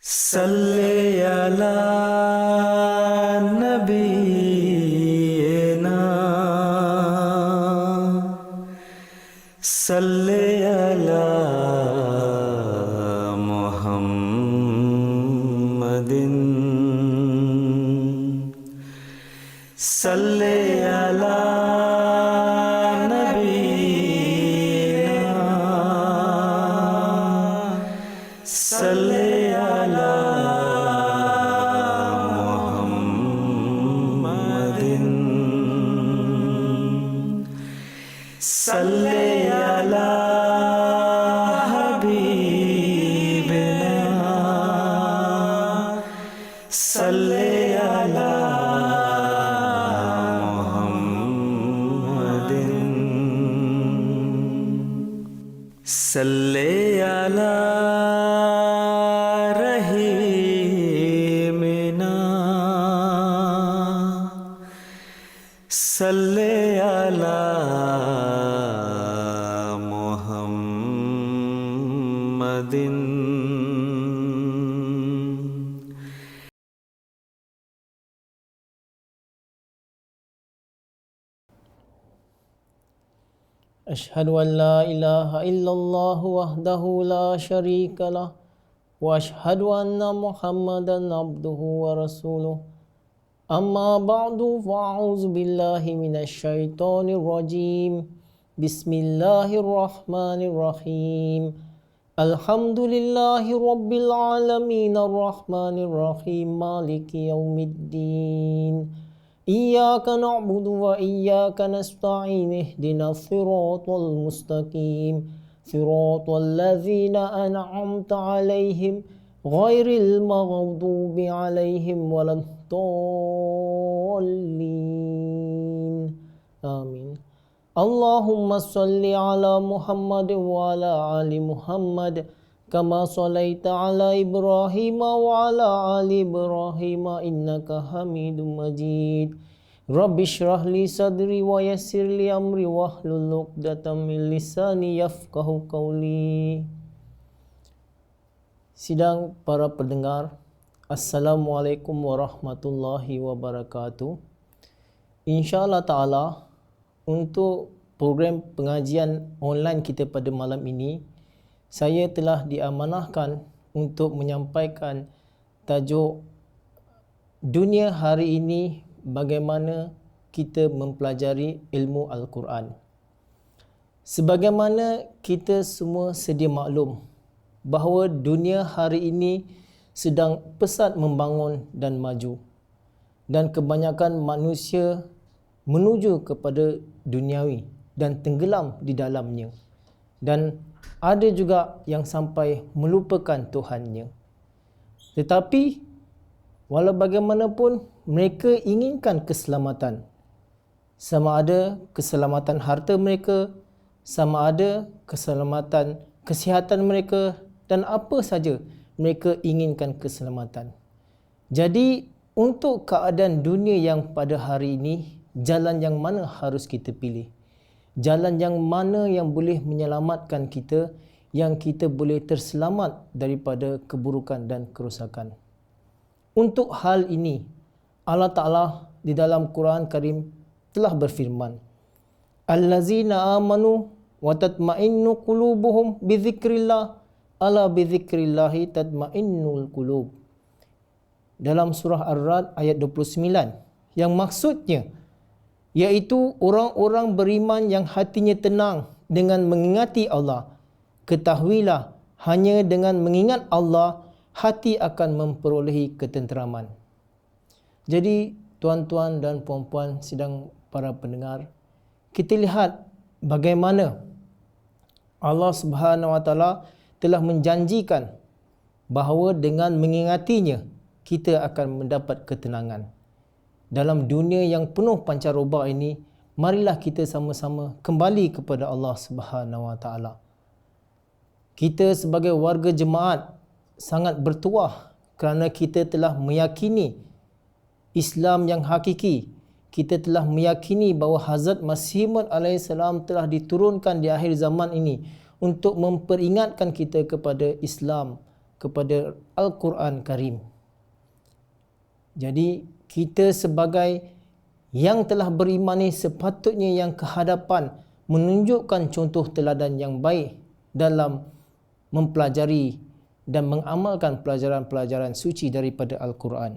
सल्ले अला नबीना सल्ले अला मुहम्मदिन सल्ले अला नबीना सल्ले सल्ले अला हबीबना सल्ले अला मुहम्मदिन सल्ले अला रहीमिना सल्ले अला मुहम्मदिन أشهد أن لا إله إلا الله وحده لا شريك له وأشهد أن محمدا عبده ورسوله أما بعد فأعوذ بالله من الشيطان الرجيم بسم الله الرحمن الرحيم الحمد لله رب العالمين الرحمن الرحيم مالك يوم الدين إياك نعبد وإياك نستعين اهدنا الصراط المستقيم صراط الذين أنعمت عليهم غير المغضوب عليهم ولا الضالين آمين اللهم صل على محمد وعلى آل محمد كما صليت على إبراهيم وعلى آل إبراهيم إنك حميد مجيد رب اشرح لي صدري ويسر لي أمري واحلل عقدة من لساني يفقهوا قولي. Sidang para pendengar, Assalamualaikum warahmatullahi wabarakatuh. InsyaAllah ta'ala, untuk program pengajian online kita pada malam ini, saya telah diamanahkan untuk menyampaikan tajuk dunia hari ini, bagaimana kita mempelajari ilmu Al-Quran. Sebagaimana kita semua sedia maklum bahawa dunia hari ini sedang pesat membangun dan maju, dan kebanyakan manusia menuju kepada duniawi dan tenggelam di dalamnya, dan ada juga yang sampai melupakan Tuhannya. Tetapi walau bagaimanapun mereka inginkan keselamatan, sama ada keselamatan harta mereka, sama ada keselamatan kesihatan mereka, dan apa saja mereka inginkan keselamatan. Jadi untuk keadaan dunia yang pada hari ini, jalan yang mana harus kita pilih? Jalan yang mana yang boleh menyelamatkan kita, yang kita boleh terselamat daripada keburukan dan kerosakan? Untuk hal ini, Allah Ta'ala di dalam Quran Karim telah berfirman, Allazina amanu wa tatma'innu qulubuhum bizikrillah ala bizikrillahi tatma'innul qulub. Dalam surah Ar-Ra'd ayat 29, yang maksudnya iaitu orang-orang beriman yang hatinya tenang dengan mengingati Allah. Ketahuilah, hanya dengan mengingat Allah, hati akan memperolehi ketenteraman. Jadi, tuan-tuan dan puan-puan sidang para pendengar, kita lihat bagaimana Allah Subhanahu Wa Taala telah menjanjikan bahawa dengan mengingatinya, kita akan mendapat ketenangan. Dalam dunia yang penuh pancaroba ini, marilah kita sama-sama kembali kepada Allah Subhanahu Wa Taala. Kita sebagai warga jemaat sangat bertuah kerana kita telah meyakini Islam yang hakiki. Kita telah meyakini bahawa Hazrat Masih Maud AS telah diturunkan di akhir zaman ini untuk memperingatkan kita kepada Islam, kepada Al-Quran Karim. Jadi kita sebagai yang telah beriman ni sepatutnya yang kehadapan menunjukkan contoh teladan yang baik dalam mempelajari dan mengamalkan pelajaran-pelajaran suci daripada Al-Quran.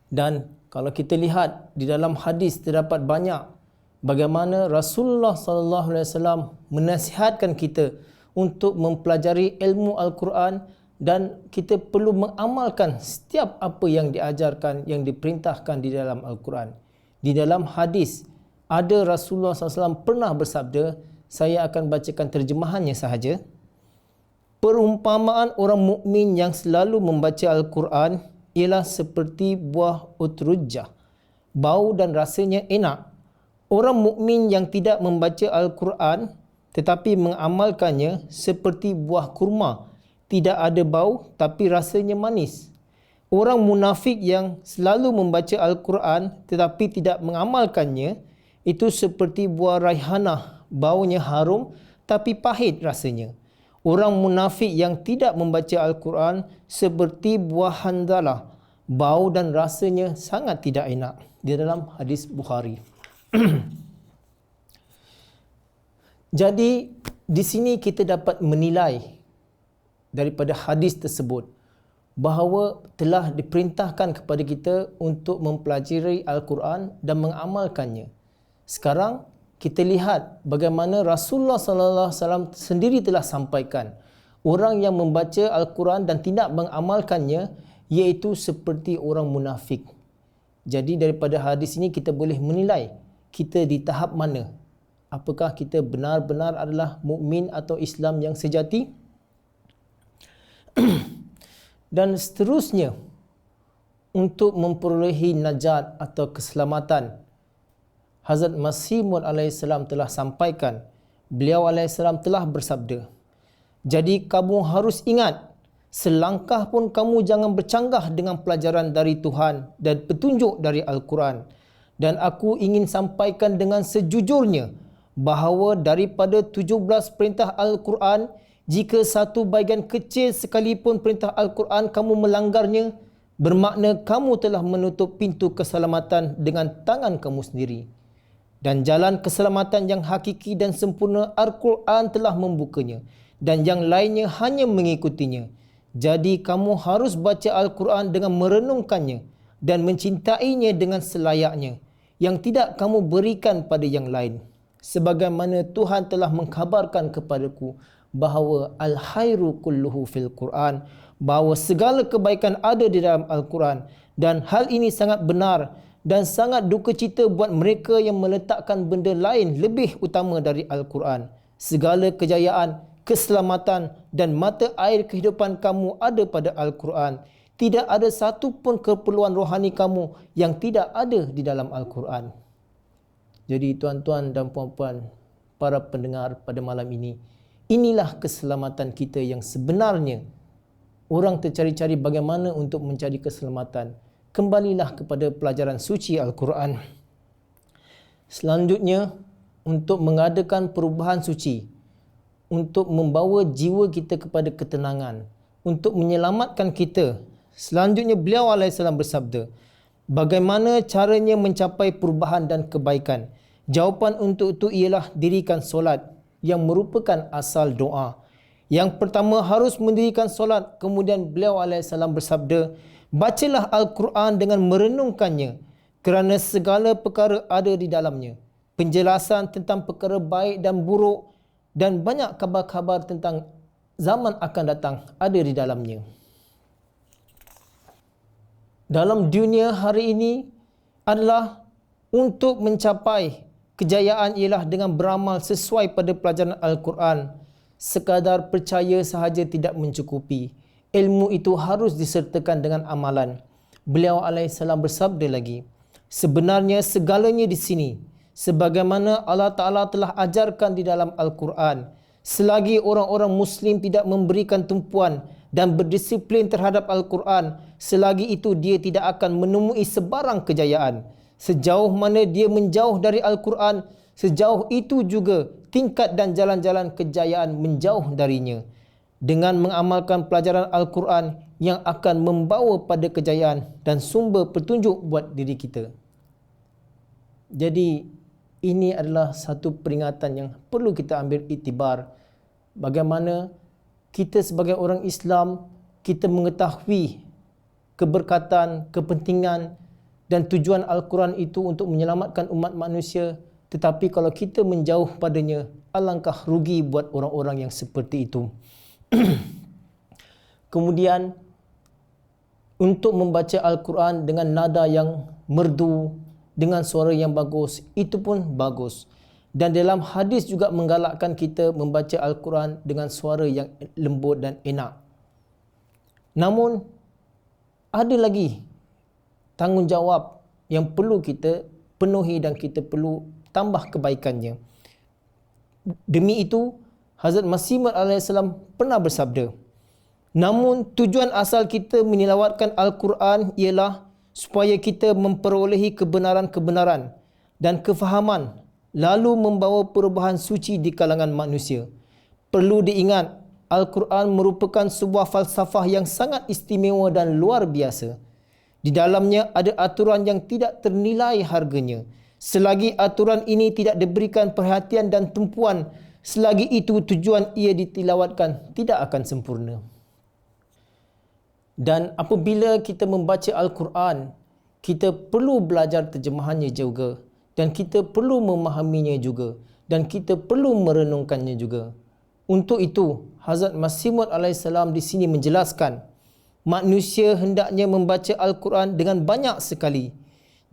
Dan kalau kita lihat di dalam hadis terdapat banyak bagaimana Rasulullah sallallahu alaihi wasallam menasihatkan kita untuk mempelajari ilmu Al-Quran dan kita perlu mengamalkan setiap apa yang diajarkan, yang diperintahkan di dalam Al-Quran. Di dalam hadis ada Rasulullah SAW pernah bersabda, saya akan bacakan terjemahannya sahaja. Perumpamaan orang mukmin yang selalu membaca Al-Quran ialah seperti buah utrujah, bau dan rasanya enak. Orang mukmin yang tidak membaca Al-Quran tetapi mengamalkannya seperti buah kurma, tidak ada bau tapi rasanya manis. Orang munafik yang selalu membaca Al-Quran tetapi tidak mengamalkannya itu seperti buah raihanah, baunya harum tapi pahit rasanya. Orang munafik yang tidak membaca Al-Quran seperti buah hanzalah, bau dan rasanya sangat tidak enak. Di dalam hadis Bukhari. Jadi di sini kita dapat menilai daripada hadis tersebut bahawa telah diperintahkan kepada kita untuk mempelajari Al-Quran dan mengamalkannya. Sekarang kita lihat bagaimana Rasulullah sallallahu alaihi wasallam sendiri telah sampaikan orang yang membaca Al-Quran dan tidak mengamalkannya iaitu seperti orang munafik. Jadi daripada hadis ini kita boleh menilai kita di tahap mana. Apakah kita benar-benar adalah mukmin atau Islam yang sejati? Dan seterusnya, untuk memperolehi najat atau keselamatan, Hazrat Masih Maud AS telah sampaikan, beliau AS telah bersabda, jadi kamu harus ingat, selangkah pun kamu jangan bercanggah dengan pelajaran dari Tuhan dan petunjuk dari Al-Quran. Dan aku ingin sampaikan dengan sejujurnya bahawa daripada 17 perintah Al-Quran, jika satu bahagian kecil sekalipun perintah Al-Quran kamu melanggarnya, bermakna kamu telah menutup pintu keselamatan dengan tangan kamu sendiri. Dan jalan keselamatan yang hakiki dan sempurna Al-Quran telah membukanya, dan yang lainnya hanya mengikutinya. Jadi kamu harus baca Al-Quran dengan merenungkannya dan mencintainya dengan selayaknya, yang tidak kamu berikan pada yang lain. Sebagaimana Tuhan telah mengkhabarkan kepadaku bahawa al-khairu kulluhu fil Quran, bahawa segala kebaikan ada di dalam Al-Quran, dan hal ini sangat benar dan sangat duka cita buat mereka yang meletakkan benda lain lebih utama dari Al-Quran. Segala kejayaan, keselamatan dan mata air kehidupan kamu ada pada Al-Quran. Tidak ada satu pun keperluan rohani kamu yang tidak ada di dalam Al-Quran. Jadi tuan-tuan dan puan-puan, para pendengar pada malam ini, inilah keselamatan kita yang sebenarnya. Orang tercari-cari bagaimana untuk mencari keselamatan. Kembalilah kepada pelajaran suci Al-Quran. Selanjutnya, untuk mengadakan perubahan suci, untuk membawa jiwa kita kepada ketenangan, untuk menyelamatkan kita. Selanjutnya beliau alaihissalam bersabda, bagaimana caranya mencapai perubahan dan kebaikan? Jawapan untuk itu ialah dirikan solat yang merupakan asal doa. Yang pertama harus mendirikan solat. Kemudian beliau alaihissalam bersabda, bacalah Al-Quran dengan merenungkannya kerana segala perkara ada di dalamnya. Penjelasan tentang perkara baik dan buruk dan banyak kabar-kabar tentang zaman akan datang ada di dalamnya. Dalam dunia hari ini adalah untuk mencapai kejayaan ialah dengan beramal sesuai pada pelajaran Al-Quran. Sekadar percaya sahaja tidak mencukupi. Ilmu itu harus disertakan dengan amalan. Beliau alaihissalam bersabda lagi, sebenarnya segalanya di sini, sebagaimana Allah Ta'ala telah ajarkan di dalam Al-Quran. Selagi orang-orang Muslim tidak memberikan tumpuan dan berdisiplin terhadap Al-Quran, selagi itu dia tidak akan menemui sebarang kejayaan. Sejauh mana dia menjauh dari Al-Quran, sejauh itu juga tingkat dan jalan-jalan kejayaan menjauh darinya. dengan mengamalkan pelajaran Al-Quran yang akan membawa pada kejayaan dan sumber petunjuk buat diri kita. Jadi ini adalah satu peringatan yang perlu kita ambil iktibar. Bagaimana kita sebagai orang Islam, kita mengetahui keberkatan, kepentingan dan tujuan Al-Quran itu untuk menyelamatkan umat manusia. Tetapi kalau kita menjauh padanya, alangkah rugi buat orang-orang yang seperti itu. Kemudian, untuk membaca Al-Quran dengan nada yang merdu, dengan suara yang bagus, itu pun bagus. Dan dalam hadis juga menggalakkan kita membaca Al-Quran dengan suara yang lembut dan enak. Namun, ada lagi tanggungjawab yang perlu kita penuhi dan kita perlu tambah kebaikannya. Demi itu, Hazrat Masih Maud AS pernah bersabda, namun tujuan asal kita menilawatkan Al-Quran ialah supaya kita memperolehi kebenaran-kebenaran dan kefahaman, lalu membawa perubahan suci di kalangan manusia. Perlu diingat, Al-Quran merupakan sebuah falsafah yang sangat istimewa dan luar biasa. Di dalamnya ada aturan yang tidak ternilai harganya. Selagi aturan ini tidak diberikan perhatian dan tumpuan, selagi itu tujuan ia ditilawatkan tidak akan sempurna. Dan apabila kita membaca Al-Quran, kita perlu belajar terjemahannya juga. Dan kita perlu memahaminya juga. Dan kita perlu merenungkannya juga. Untuk itu, Hazrat Masih Maud AS di sini menjelaskan, manusia hendaknya membaca Al-Quran dengan banyak sekali.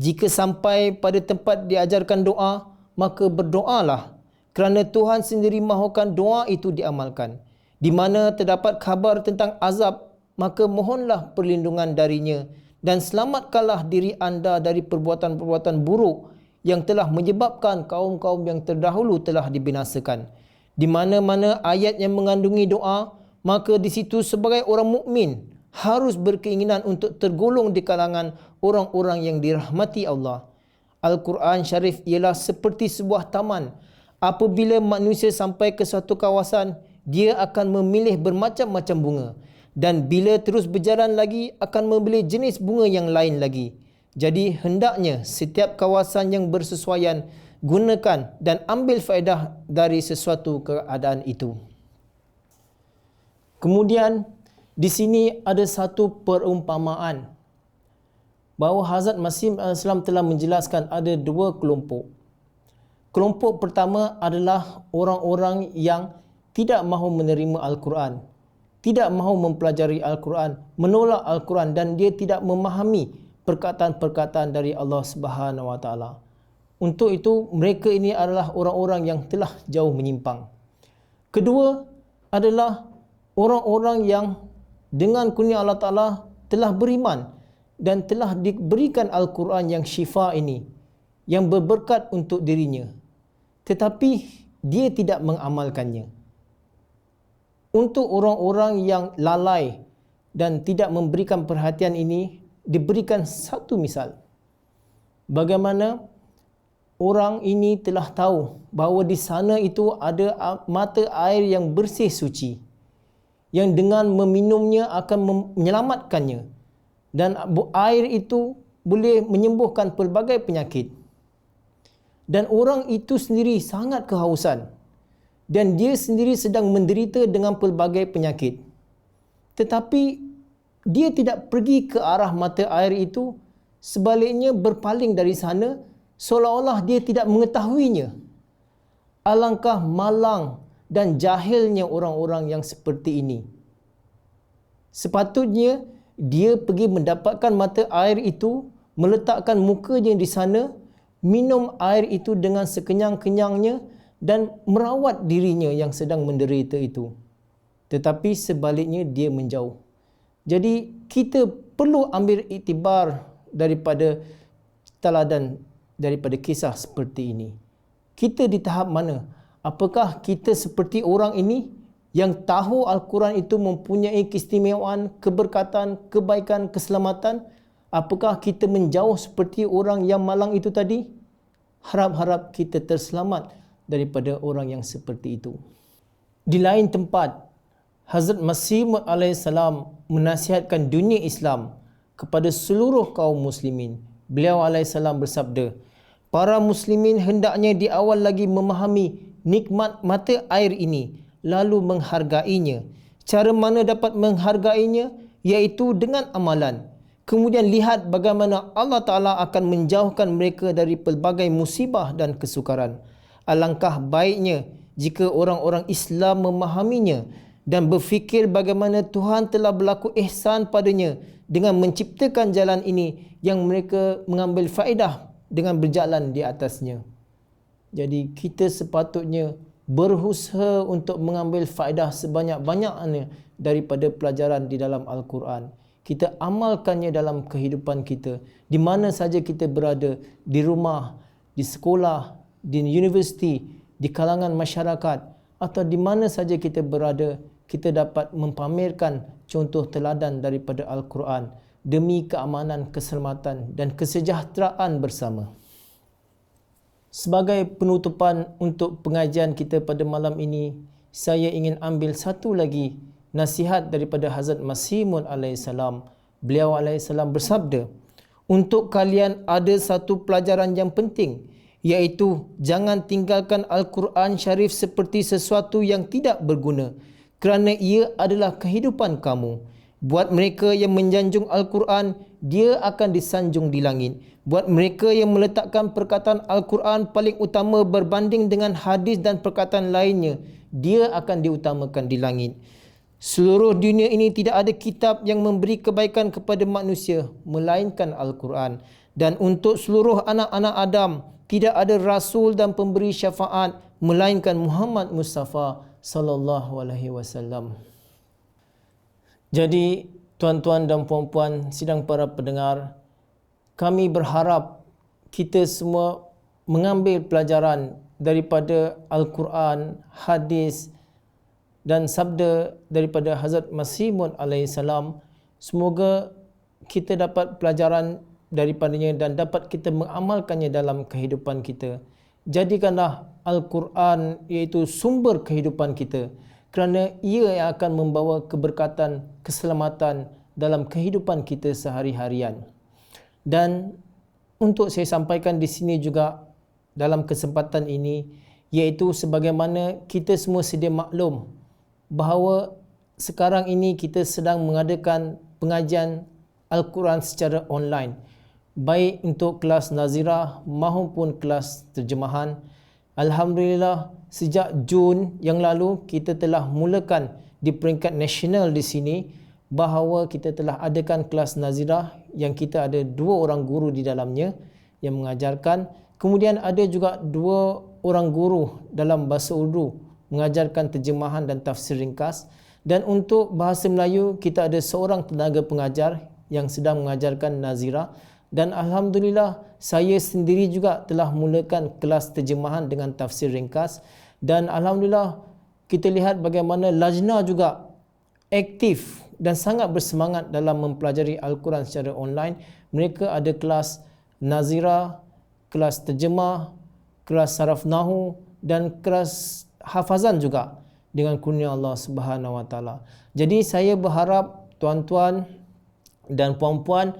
Jika sampai pada tempat diajarkan doa, maka berdoalah. Kerana Tuhan sendiri mahukan doa itu diamalkan. Di mana terdapat khabar tentang azab, maka mohonlah perlindungan darinya dan selamatkanlah diri anda dari perbuatan-perbuatan buruk yang telah menyebabkan kaum-kaum yang terdahulu telah dibinasakan. Di mana-mana ayat yang mengandungi doa, maka di situ sebagai orang mukmin harus berkeinginan untuk tergolong di kalangan orang-orang yang dirahmati Allah. Al-Quran Syarif ialah seperti sebuah taman. Apabila manusia sampai ke suatu kawasan, dia akan memilih bermacam-macam bunga. Dan bila terus berjalan lagi, akan membeli jenis bunga yang lain lagi. Jadi hendaknya setiap kawasan yang bersesuaian, gunakan dan ambil faedah dari sesuatu keadaan itu. Kemudian, di sini ada satu perumpamaan bahawa Hazrat Masih Maud telah menjelaskan ada dua kelompok. Kelompok pertama adalah orang-orang yang tidak mahu menerima Al-Quran, tidak mahu mempelajari Al-Quran, menolak Al-Quran dan dia tidak memahami perkataan-perkataan dari Allah Subhanahu Wa Taala. Untuk itu, mereka ini adalah orang-orang yang telah jauh menyimpang. Kedua adalah orang-orang yang dengan kurnia Allah Ta'ala telah beriman dan telah diberikan Al-Quran yang syifa ini, yang berberkat untuk dirinya. Tetapi dia tidak mengamalkannya. Untuk orang-orang yang lalai dan tidak memberikan perhatian ini, diberikan satu misal. Bagaimana orang ini telah tahu bahawa di sana itu ada mata air yang bersih suci, yang dengan meminumnya akan menyelamatkannya. Dan air itu boleh menyembuhkan pelbagai penyakit. Dan orang itu sendiri sangat kehausan. Dan dia sendiri sedang menderita dengan pelbagai penyakit. Tetapi dia tidak pergi ke arah mata air itu, sebaliknya berpaling dari sana seolah-olah dia tidak mengetahuinya. Alangkah malang dan jahilnya orang-orang yang seperti ini. Sepatutnya dia pergi mendapatkan mata air itu, meletakkan mukanya di sana, minum air itu dengan sekenyang-kenyangnya dan merawat dirinya yang sedang menderita itu. Tetapi sebaliknya dia menjauh. Jadi kita perlu ambil iktibar daripada teladan, daripada kisah seperti ini. Kita di tahap mana? Apakah kita seperti orang ini yang tahu Al-Quran itu mempunyai keistimewaan, keberkatan, kebaikan, keselamatan? Apakah kita menjauh seperti orang yang malang itu tadi? Harap-harap kita terselamat daripada orang yang seperti itu. Di lain tempat, Hazrat Masih Maud alaihissalam menasihatkan dunia Islam kepada seluruh kaum muslimin. Beliau alaihissalam bersabda, para muslimin hendaknya di awal lagi memahami nikmat mata air ini, lalu menghargainya. Cara mana dapat menghargainya? Iaitu dengan amalan. Kemudian lihat bagaimana Allah Ta'ala akan menjauhkan mereka dari pelbagai musibah dan kesukaran. Alangkah baiknya jika orang-orang Islam memahaminya dan berfikir bagaimana Tuhan telah berlaku ihsan padanya dengan menciptakan jalan ini yang mereka mengambil faedah dengan berjalan di atasnya. Jadi kita sepatutnya berusaha untuk mengambil faedah sebanyak-banyaknya daripada pelajaran di dalam Al-Quran. Kita amalkannya dalam kehidupan kita. Di mana saja kita berada, di rumah, di sekolah, di universiti, di kalangan masyarakat, atau di mana saja kita berada, kita dapat mempamerkan contoh teladan daripada Al-Quran demi keamanan, keselamatan dan kesejahteraan bersama. Sebagai penutupan untuk pengajian kita pada malam ini, saya ingin ambil satu lagi nasihat daripada Hazrat Masih Maud alaihissalam. Beliau alaihissalam bersabda, untuk kalian ada satu pelajaran yang penting, iaitu jangan tinggalkan Al-Quran Syarif seperti sesuatu yang tidak berguna, kerana ia adalah kehidupan kamu. Buat mereka yang menjanjung Al-Quran, dia akan disanjung di langit. Buat mereka yang meletakkan perkataan Al-Quran paling utama berbanding dengan hadis dan perkataan lainnya, dia akan diutamakan di langit. Seluruh dunia ini tidak ada kitab yang memberi kebaikan kepada manusia melainkan Al-Quran. Dan untuk seluruh anak-anak Adam, tidak ada rasul dan pemberi syafaat melainkan Muhammad Mustafa sallallahu alaihi wasallam. Jadi tuan-tuan dan puan-puan sidang para pendengar, kami berharap kita semua mengambil pelajaran daripada Al-Quran, hadis dan sabda daripada Hazrat Masih Maud alaihissalam. Semoga kita dapat pelajaran daripadanya dan dapat kita mengamalkannya dalam kehidupan kita. Jadikanlah Al-Quran iaitu sumber kehidupan kita, kerana ia yang akan membawa keberkatan, keselamatan dalam kehidupan kita sehari-harian. Dan untuk saya sampaikan di sini juga dalam kesempatan ini, iaitu sebagaimana kita semua sedia maklum bahawa sekarang ini kita sedang mengadakan pengajian Al-Quran secara online, baik untuk kelas nazirah maupun kelas terjemahan. Alhamdulillah, sejak Jun yang lalu kita telah mulakan di peringkat nasional di sini bahawa kita telah adakan kelas nazirah yang kita ada 2 orang guru di dalamnya yang mengajarkan. Kemudian ada juga 2 orang guru dalam bahasa Urdu mengajarkan terjemahan dan tafsir ringkas. Dan untuk bahasa Melayu, kita ada seorang tenaga pengajar yang sedang mengajarkan nazirah. Dan Alhamdulillah, saya sendiri juga telah mulakan kelas terjemahan dengan tafsir ringkas. Dan Alhamdulillah, kita lihat bagaimana Lajnah juga aktif dan sangat bersemangat dalam mempelajari Al-Quran secara online. Mereka ada kelas nazirah, kelas terjemah, kelas saraf nahu dan kelas hafazan juga dengan kurnia Allah Subhanahu Wa Taala. Jadi saya berharap tuan-tuan dan puan-puan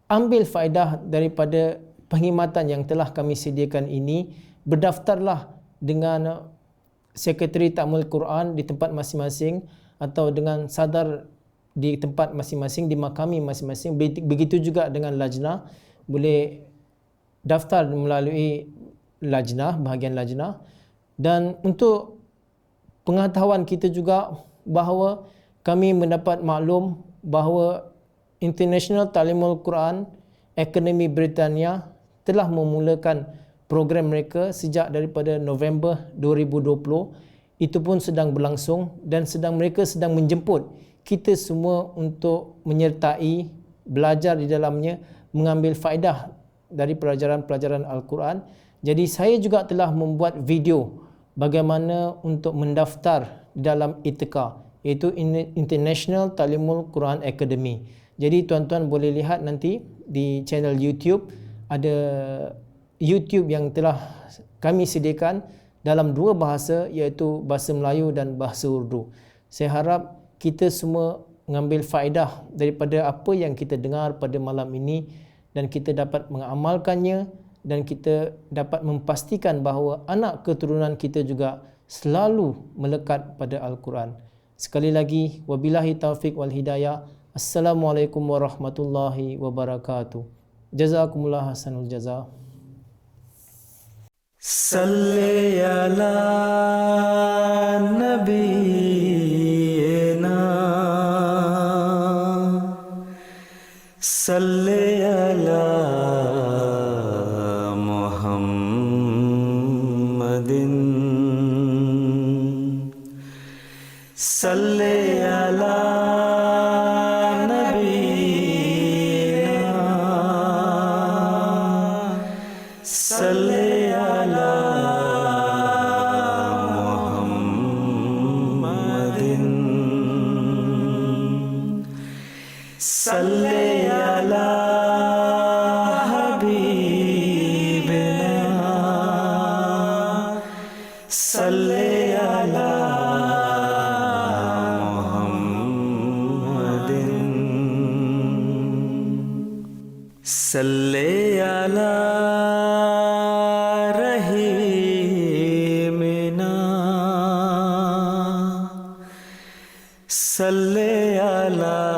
ambil faedah daripada perkhidmatan yang telah kami sediakan ini. Berdaftarlah dengan Sekretari Ta'amul Quran di tempat masing-masing atau dengan sadar di tempat masing-masing, di makami masing-masing. Begitu juga dengan Lajnah, boleh daftar melalui Lajnah, bahagian Lajnah. Dan untuk pengetahuan kita juga bahawa kami mendapat maklum bahawa International Talimul Quran Academy Britania telah memulakan program mereka sejak daripada November 2020. Itu pun sedang berlangsung dan mereka sedang menjemput kita semua untuk menyertai, belajar di dalamnya, mengambil faedah dari pelajaran-pelajaran Al-Quran. Jadi saya juga telah membuat video bagaimana untuk mendaftar dalam ITQA, iaitu International Talimul Quran Academy. Jadi tuan-tuan boleh lihat nanti di channel YouTube, ada YouTube yang telah kami sediakan dalam 2 bahasa, iaitu bahasa Melayu dan bahasa Urdu. Saya harap kita semua mengambil faedah daripada apa yang kita dengar pada malam ini dan kita dapat mengamalkannya dan kita dapat memastikan bahawa anak keturunan kita juga selalu melekat pada Al-Quran. Sekali lagi, wabillahi taufik wal hidayah. Assalamualaikum warahmatullahi wabarakatuh. Jazakumullah hasanul jazaa. Salli ala nabiyyina, salli ala Muhammadin, salli ala nabiyyina, salli salli ala habibina, salli ala Muhammadin, salli ala rahimina, salli ala